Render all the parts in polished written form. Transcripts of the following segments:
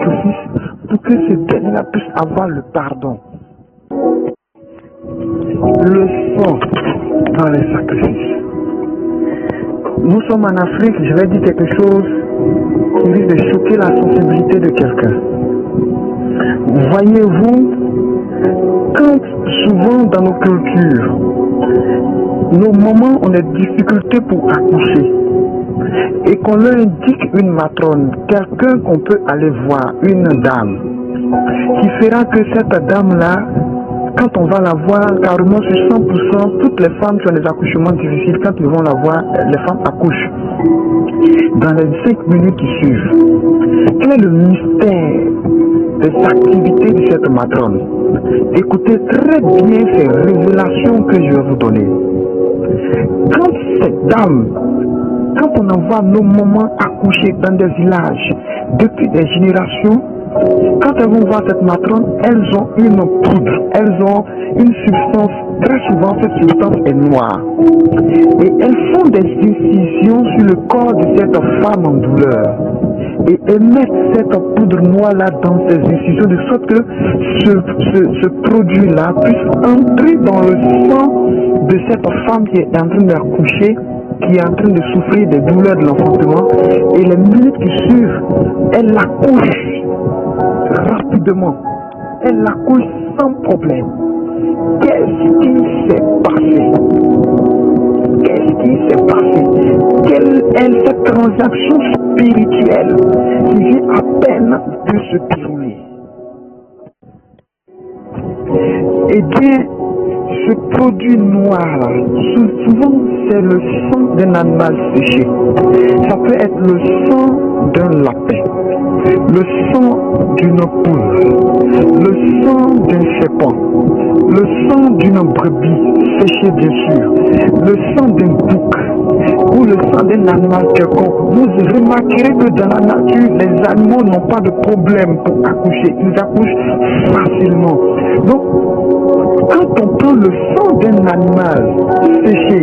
sacrifice pour que ce dernier puisse avoir le pardon. Le sang dans les sacrifices. Nous sommes en Afrique, je vais dire quelque chose qui risque de choquer la sensibilité de quelqu'un. Voyez-vous, quand souvent dans nos cultures, nos mamans ont des difficultés pour accoucher et qu'on leur indique une matrone, quelqu'un qu'on peut aller voir, une dame, qui fera que cette dame-là, quand on va la voir, carrément sur 100%, toutes les femmes qui ont des accouchements difficiles, quand ils vont la voir, les femmes accouchent dans les 5 minutes qui suivent. Quel est le mystère des activités de cette matrone? Écoutez très bien ces révélations que je vais vous donner. Quand cette dame, quand on envoie nos mamans accoucher dans des villages depuis des générations, quand elles vont voir cette matrone, elles ont une poudre, elles ont une substance, très souvent cette substance est noire. Et elles font des incisions sur le corps de cette femme en douleur. Et elles mettent cette poudre noire-là dans ces incisions de sorte que ce produit-là puisse entrer dans le sang de cette femme qui est en train d'accoucher, qui est en train de souffrir des douleurs de l'enfantement. Et les minutes qui suivent, elle l'accouche rapidement. Elle l'accouche sans problème. Qu'est-ce qui s'est passé? Qu'est-ce qui s'est passé? Quelle est cette transaction spirituelle qui vient à peine de se dérouler? Eh bien, ce produit noir-là, souvent c'est le sang d'un animal séché. Ça peut être le sang d'un lapin, le sang d'une poule, le sang d'un serpent, le sang d'une brebis séchée bien sûr, le sang d'un bouc ou le sang d'un animal quelconque. Vous remarquerez que dans la nature, les animaux n'ont pas de problème pour accoucher, ils accouchent facilement. Donc, quand on prend le sang d'un animal séché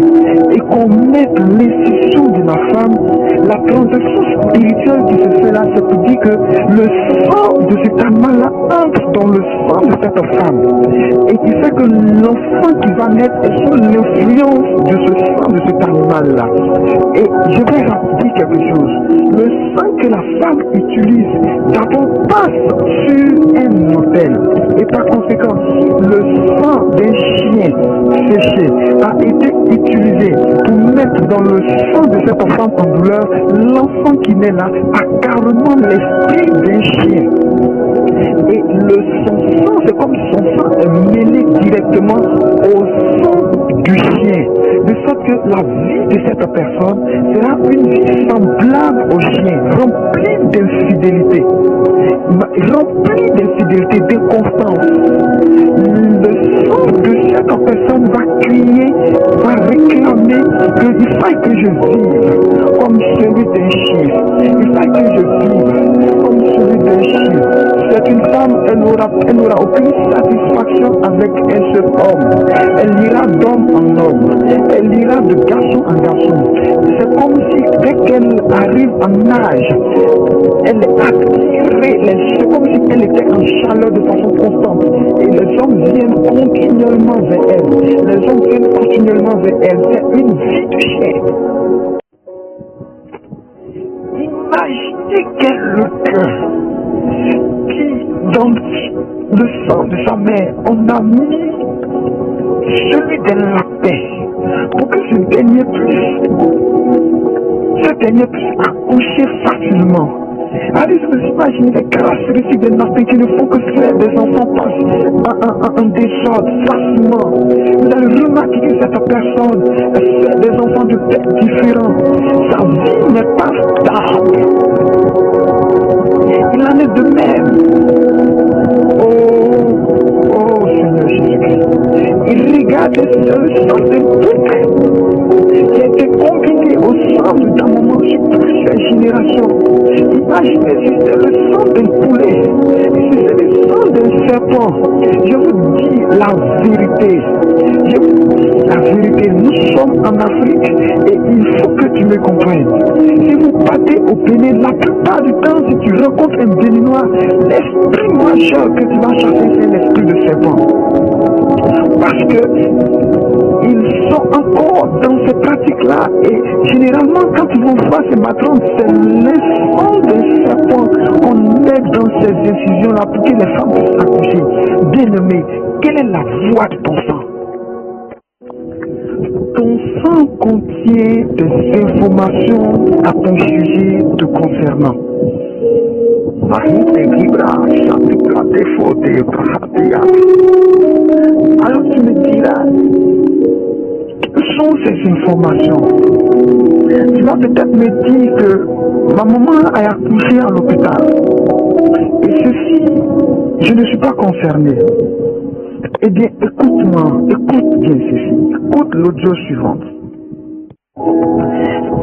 et qu'on met l'incision de la femme, la transaction spirituelle qui se fait là, c'est pour dire que le sang de cet animal-là entre dans le sang de cette femme et qui fait que l'enfant qui va naître est sous l'influence de ce sang de cet animal-là. Et je vais rappeler quelque chose. Le sang que la femme utilise d'abord passe sur un autel et par conséquent, le sang d'un chien séché a été utilisé pour mettre dans le sang de cette femme en douleur. L'enfant qui naît là a carrément l'esprit d'un chien. Et son sang, c'est comme si son sang est mêlé directement au sang du chien. De sorte que la vie de cette personne sera une vie semblable au chien, remplie d'infidélité. Remplie d'infidélité, d'inconstance. Le sang de cette personne va crier, va réclamer qu'il faille que je vive comme celui d'un chien. Il faille que je vive comme celui d'un chien. C'est une femme, elle n'aura aucune satisfaction avec un seul homme. Elle ira d'homme en homme. Elle ira de garçon en garçon. C'est comme si dès qu'elle arrive en âge, elle est attirée. C'est comme si elle était en chaleur de façon constante. Et les hommes viennent continuellement vers elle. Les hommes viennent continuellement vers elle. C'est une vie de chair. Imaginez quelqu'un qui, dans le sang de sa mère, on a mis celui d'un lapin pour que ce dernier puisse accoucher facilement. Allez, vous imaginez les caractéristiques des lapins qui ne font que faire des enfants passent en désordre facilement. Vous allez remarquer que cette personne fait des enfants de têtes différents. Sa vie n'est pas stable. Il en est de même. Oh Seigneur Jésus-Christ. Il regarde le sang d'un bouc qui a été combiné au sang de ta maman sur plusieurs générations. Imaginez si c'est le sang d'un poulet, si c'est le sang d'un serpent. Je vous dis la vérité. Je vous dis la vérité. Nous sommes en Afrique et il faut que tu me comprennes. Si vous partez au Bénin, la plupart du temps, si tu rencontres un Béninois, l'esprit majeur que tu vas chasser, c'est l'esprit de serpent. Parce que ils sont encore dans ces pratiques-là et généralement quand ils vont voir ces matrones, c'est l'essence des serpents qu'on met dans ces incisions-là pour que les femmes puissent accoucher. Bien-aimé, quelle est la voie de ton sang? Ton sang contient des informations à ton sujet te concernant. Alors tu me diras, quelles sont ces informations? Tu vas peut-être me dire que ma maman a accouché à l'hôpital. Et ceci, je ne suis pas concerné. Eh bien, écoute-moi, écoute bien ceci. Écoute l'audio suivante.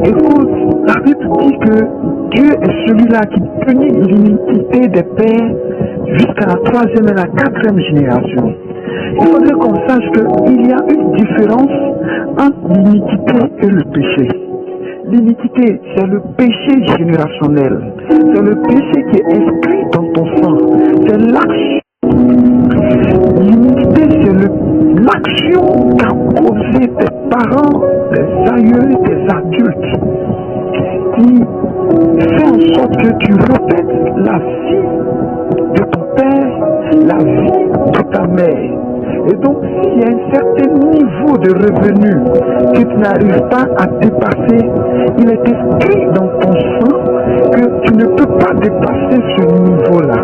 Écoute, la Bible dit que Dieu est celui-là qui punit l'iniquité des pères jusqu'à la 3e et la 4e génération. Il faudrait qu'on sache qu'il y a une différence entre l'iniquité et le péché. L'iniquité, c'est le péché générationnel. C'est le péché qui est inscrit dans ton sang. C'est l'action. L'iniquité, c'est l'action qu'a causé tes parents, tes aïeux, tes adultes, qui fait en sorte que tu répètes la vie de ton père, la vie de ta mère. Et donc, s'il y a un certain niveau de revenu que tu n'arrives pas à dépasser, il est écrit dans ton sang que tu ne peux pas dépasser ce niveau-là.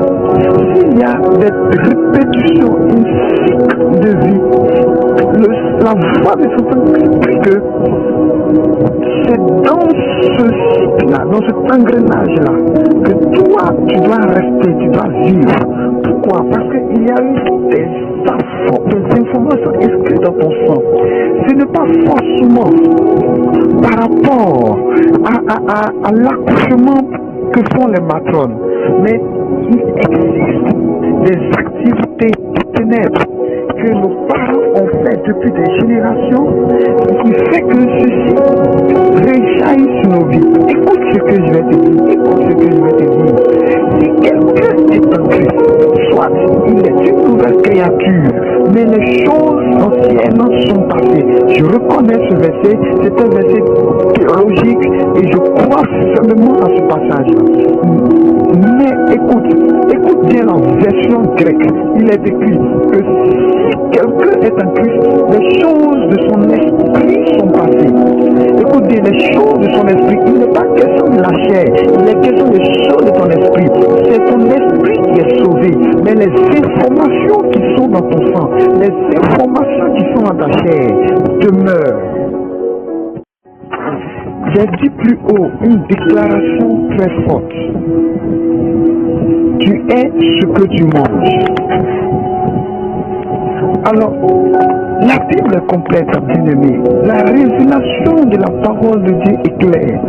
S'il y a des répétitions, une cycle de vie, la voix de ce sang explique que c'est dans ce cycle-là, dans cet engrenage-là, que toi, tu dois rester, tu dois vivre. Pourquoi? Parce qu'il y a eu des informations inscrites dans ton sang. Ce n'est pas forcément par rapport à l'accouchement que font les matrones, mais il existe des activités de ténèbres que nos parents ont fait depuis des générations qui fait que ceci réjaillit sur nos vies. Écoute ce que je vais te dire, écoute ce que je vais te dire. Si quelqu'un est en Christ, soit il est une nouvelle créature, mais les choses anciennes sont passées. Je reconnais ce verset, c'est un verset théologique et je crois fermement à ce passage-là. Mais écoute bien la version grecque. Il est écrit que si quelqu'un est en Christ, les choses de son esprit sont passées. Écoute bien, les choses de son esprit, il n'est pas question de la chair, il est question des choses de ton esprit. C'est ton esprit qui est sauvé, mais les informations qui sont dans ton sang, les informations qui sont dans ta chair demeurent. J'ai dit plus haut une déclaration très forte. Tu es ce que tu manges. Alors, la Bible est complète, bien-aimé. La révélation de la parole de Dieu est claire.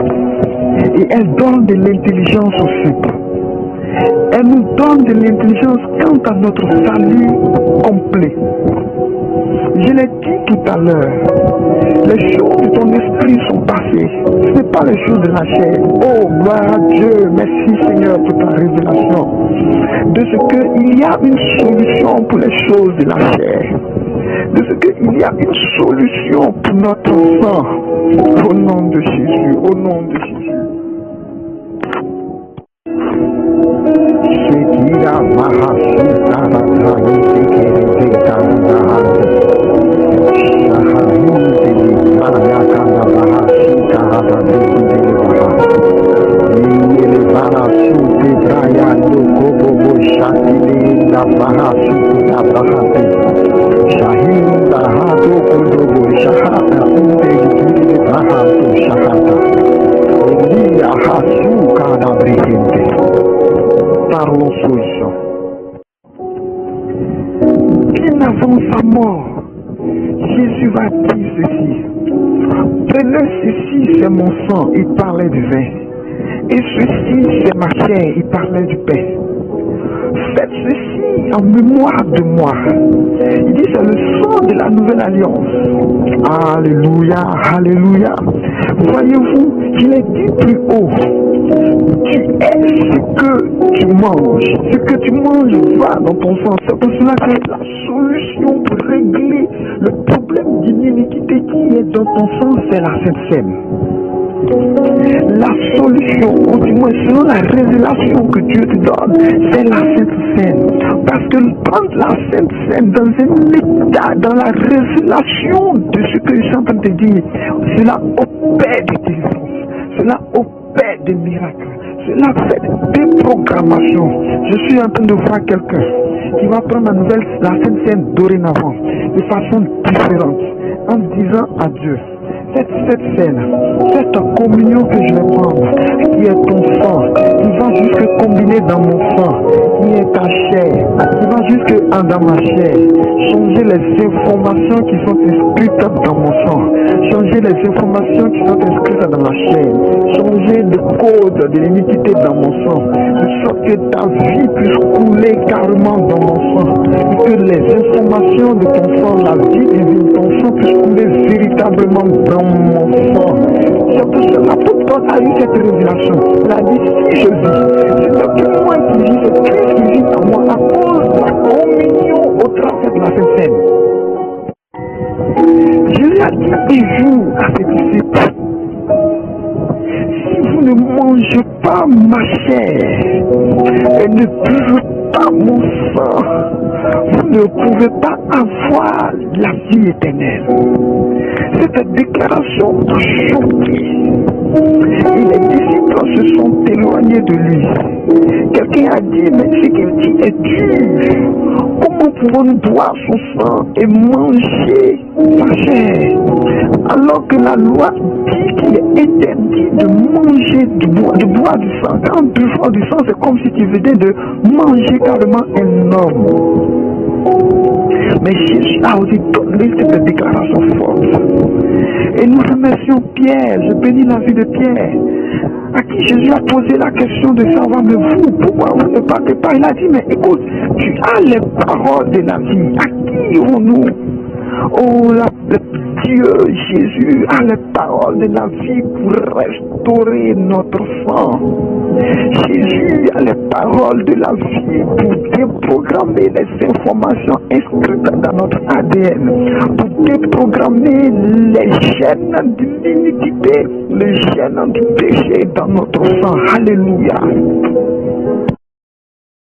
Et elle donne de l'intelligence aux simples. Elle nous donne de l'intelligence quant à notre salut complet. Je l'ai dit tout à l'heure, les choses de ton esprit sont passées. Ce n'est pas les choses de la chair. Oh, gloire à Dieu, merci Seigneur pour ta révélation. De ce qu'il y a une solution pour les choses de la chair. De ce qu'il y a une solution pour notre sang. Au nom de Jésus, au nom de Jésus. Parlons solution. Bien avant sa mort, Jésus va dire ceci. Prenez ceci, c'est mon sang, il parlait du vin. Et ceci, c'est ma chair, il parlait du pain. faites ceci en mémoire de moi. Il dit c'est le sang de la nouvelle alliance. Alléluia, alléluia. Voyez-vous, il est dit plus haut. Tu es ce que tu manges. Ce que tu manges va dans ton sang. C'est pour cela que la solution pour régler le problème d'inimitié qui est dans ton sang, c'est la Sainte Seine. La solution, ou du moins selon la révélation que Dieu te donne, c'est la Sainte Seine. Parce que prendre la Sainte Seine dans un état, dans la révélation de ce que je suis en train de te dire, cela opère des délivrances, cela opère des miracles, cela fait des programmations. Je suis en train de voir quelqu'un qui va prendre la Sainte Seine dorénavant, de façon différente, en disant à Dieu, cette scène, cette communion que je vais prendre, qui est ton sang, qui va jusque combiner dans mon sang, qui est ta chair, qui va jusque dans ma chair, changer les informations qui sont inscrites dans mon sang, changer les informations qui sont inscrites dans ma chair, changer le code de l'iniquité dans mon sang, de sorte que ta vie puisse couler carrément dans mon sang, et que les informations de ton sang, la vie divine de ton sang puisse couler véritablement dans mon sang. C'est pour cela que Paul a eu cette révélation. Il a dit, si je vis, c'est plus moi qui vis, c'est Christ qui vit en moi à cause de la communion au travers de la Sainte Seine. Jésus a dit un jour à ses disciples, si vous ne mangez pas ma chair et ne buvez pas mon sang, vous ne pouvez pas avoir la vie éternelle. Cette déclaration a choqué. Et les disciples se sont éloignés de lui. Quelqu'un a dit, mais ce qu'il dit est dur. Comment pouvons-nous boire son sang et manger sa chair? Alors que la loi dit qu'il est interdit de manger, de boire du sang. Quand tu bois du sang, c'est comme si tu venais de manger carrément un homme. Mais Jésus a aussi donné cette déclaration forte. Et nous remercions Pierre, je bénis la vie de Pierre, à qui Jésus a posé la question de savoir, mais vous, pourquoi vous ne partez pas? Il a dit, mais écoute, tu as les paroles de la vie, à qui irons-nous? Oh, Dieu, Jésus a les paroles de la vie pour restaurer notre sang. Jésus a les paroles de la vie pour déprogrammer les informations inscrites dans notre ADN, pour déprogrammer les gènes de l'iniquité, les gènes du péché dans notre sang. Alléluia.